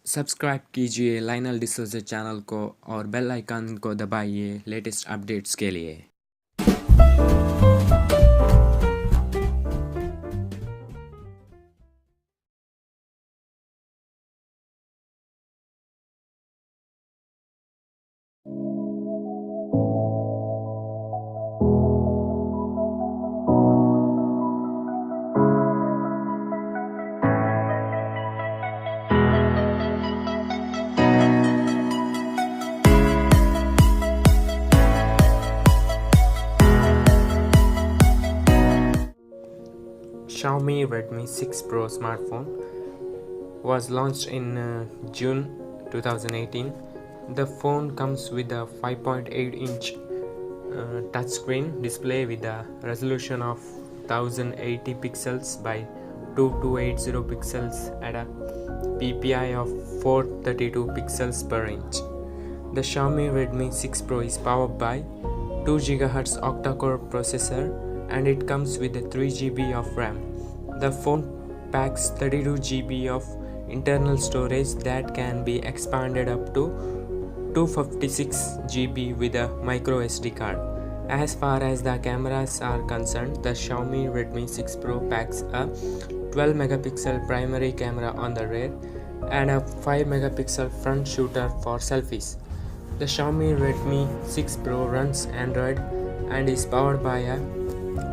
Subscribe कीजिए Lionel D'Souza channel को और बेल आइकन को दबाइए लेटेस्ट अपडेट्स के लिए। Xiaomi Redmi 6 Pro smartphone was launched in June 2018. The phone comes with a 5.8-inch touchscreen display with a resolution of 1080 pixels by 2280 pixels at a PPI of 432 pixels per inch. The Xiaomi Redmi 6 Pro is powered by 2 GHz octa-core processor and it comes with a 3 GB of RAM. The phone packs 32 GB of internal storage that can be expanded up to 256 GB with a micro SD card. As far as the cameras are concerned, the Xiaomi Redmi 6 Pro packs a 12 megapixel primary camera on the rear and a 5 megapixel front shooter for selfies. The Xiaomi Redmi 6 Pro runs Android and is powered by a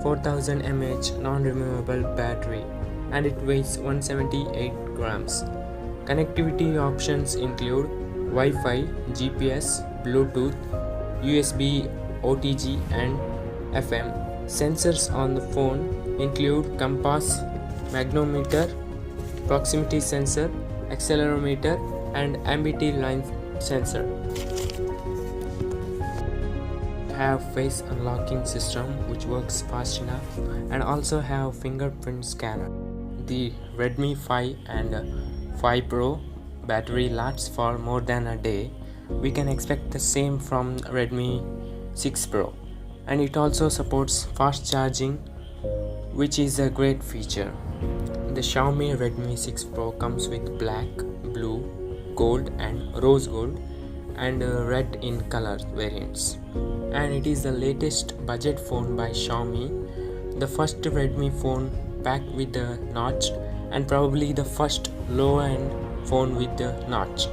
4000 mAh non-removable battery and it weighs 178 grams. Connectivity options include Wi-Fi, GPS, Bluetooth, USB, OTG and FM. Sensors on the phone include compass, magnetometer, proximity sensor, accelerometer and ambient line sensor. Have face unlocking system which works fast enough and also have fingerprint scanner. The Redmi 5 and 5 Pro battery lasts for more than a day. We can expect the same from Redmi 6 Pro, and it also supports fast charging, which is a great feature. The Xiaomi Redmi 6 Pro comes with black, blue, gold and rose gold and red in color variants, and it is the latest budget phone by Xiaomi, the first Redmi phone packed with the notch and probably the first low-end phone with the notch.